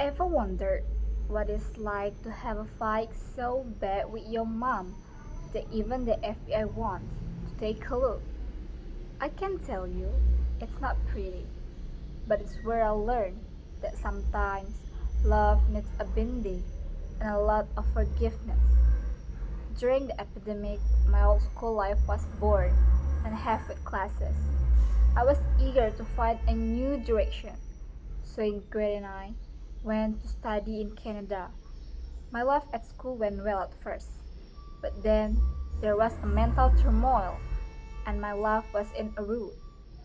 Ever wondered what it's like to have a fight so bad with your mom that even the FBI wants to take a look? I can tell you, it's not pretty, but it's where I learned that sometimes love needs a bindi and a lot of forgiveness. During the epidemic, my old school life was bored and half with classes. I was eager to find a new direction, so in grade 9, went to study in Canada. My life at school went well at first, but then there was a mental turmoil, and my life was in a rut.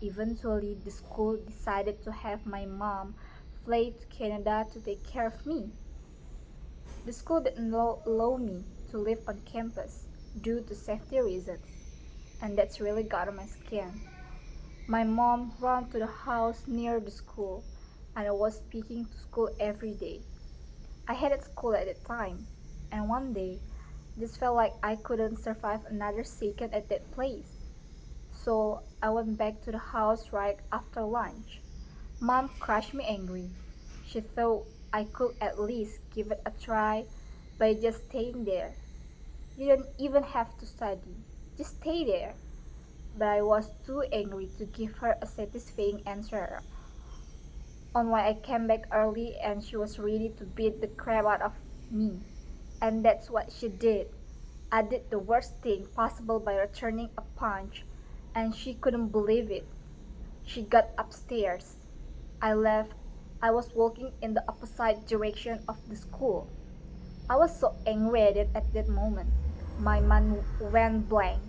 Eventually, the school decided to have my mom fly to Canada to take care of me. The school didn't allow me to live on campus due to safety reasons, and that's really got on my skin. My mom ran to the house near the school, and I was speaking to school every day. I hated school at the time, and one day, I just felt like I couldn't survive another second at that place. So I went back to the house right after lunch. Mom crushed me angry. She thought I could at least give it a try by just staying there. You don't even have to study, just stay there. But I was too angry to give her a satisfying answer on why I came back early and she was ready to beat the crap out of me. And that's what she did. I did the worst thing possible by returning a punch, and she couldn't believe it. She got upstairs. I left. I was walking in the opposite direction of the school. I was so angry at it at that moment. My mind went blank.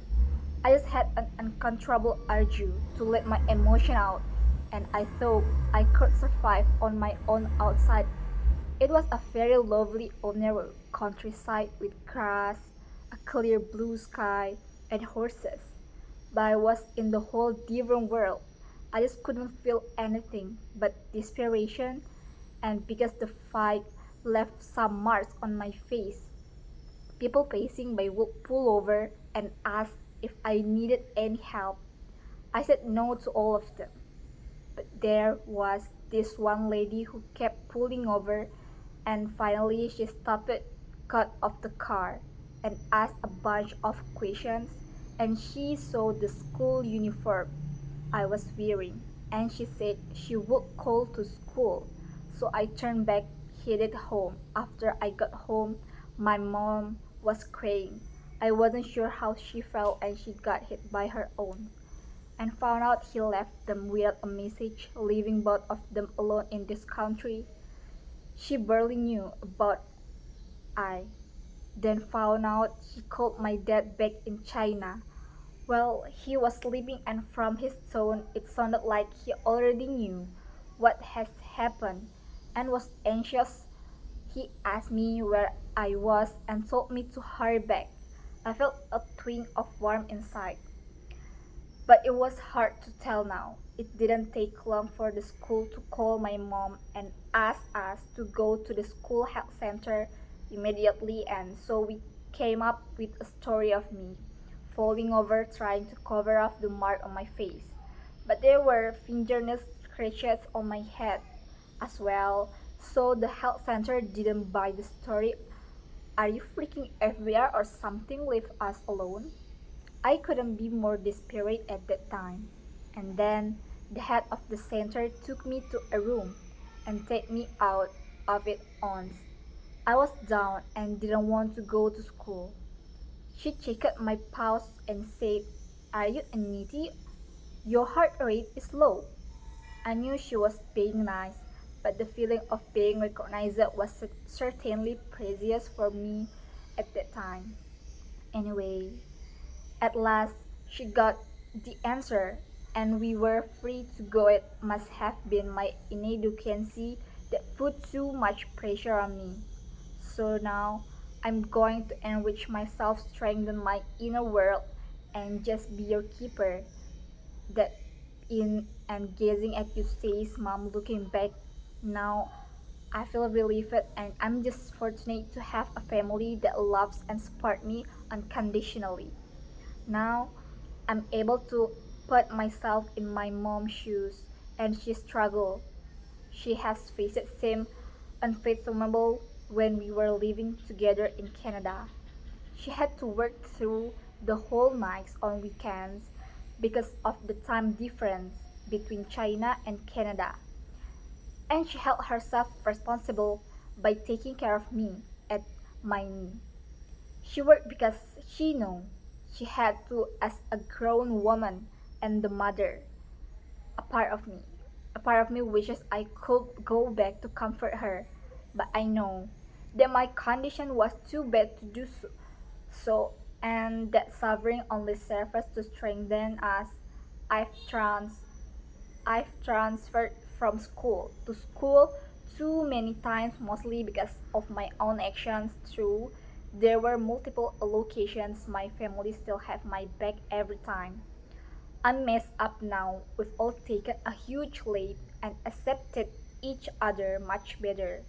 I just had an uncontrollable urge to let my emotion out, and I thought I could survive on my own outside. It was a very lovely ordinary countryside with grass, a clear blue sky, and horses. But I was in the whole different world. I just couldn't feel anything but desperation, and because the fight left some marks on my face, people passing by would pull over and ask if I needed any help. I said no to all of them. But there was this one lady who kept pulling over, and finally she stopped, got off the car, and asked a bunch of questions. And she saw the school uniform I was wearing, and she said she would call to school. So I turned back, headed home. After I got home, my mom was crying. I wasn't sure how she felt, and she got hit by her own and found out he left them without a message, leaving both of them alone in this country. She barely knew about I. Then found out he called my dad back in China. Well, he was sleeping, and from his tone it sounded like he already knew what has happened and was anxious. He asked me where I was and told me to hurry back. I felt a twinge of warmth inside. But it was hard to tell now. It didn't take long for the school to call my mom and ask us to go to the school health center immediately, and so we came up with a story of me falling over trying to cover up the mark on my face. But there were fingernail scratches on my head as well, so the health center didn't buy the story. Are you freaking FBI or something? Leave us alone. I couldn't be more desperate at that time. And then the head of the center took me to a room and take me out of it once. I was down and didn't want to go to school. She checked my pulse and said, "Are you anxiety? Your heart rate is low." I knew she was being nice, but the feeling of being recognized was certainly precious for me at that time. Anyway, at last, she got the answer, and we were free to go. It must have been my inadequacy that put too much pressure on me. So now, I'm going to enrich myself, strengthen my inner world, and just be your keeper. That in and gazing at you says, Mom, looking back now, I feel relieved, and I'm just fortunate to have a family that loves and supports me unconditionally. Now I'm able to put myself in my mom's shoes, and she struggled. She has faced same unfathomable when we were living together in Canada. She had to work through the whole nights on weekends because of the time difference between China and Canada. And she held herself responsible by taking care of me at my knee. She worked because she knew she had to as a grown woman and the mother. A part of me, a part of me wishes I could go back to comfort her, but I know that my condition was too bad to do so, and that suffering only serves to strengthen us. I've trans I've transferred from school to school too many times, mostly because of my own actions. True, there were multiple allocations. My family still have my back every time. I'm messed up now. We've all taken a huge leap and accepted each other much better.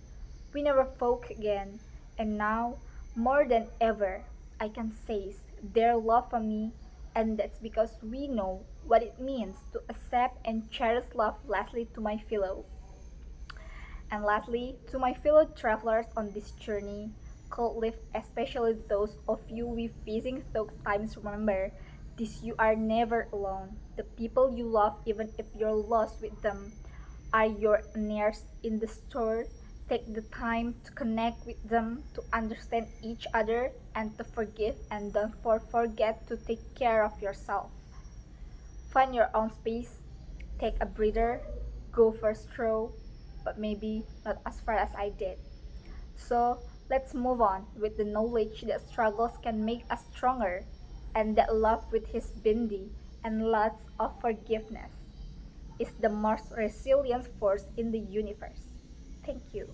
We never fought again, and now, more than ever, I can sense their love for me, and that's because we know what it means to accept and cherish love. Lastly, to my fellow and lastly, to my fellow travelers on this journey, cold live, especially those of you with facing those times, remember this: you are never alone. The people you love, even if you're lost with them, are your nearest in the store. Take the time to connect with them, to understand each other, and to forgive, and don't forget to take care of yourself. Find your own space, take a breather, go for a stroll, but maybe not as far as I did. So let's move on with the knowledge that struggles can make us stronger, and that love with his bindi and lots of forgiveness is the most resilient force in the universe. Thank you.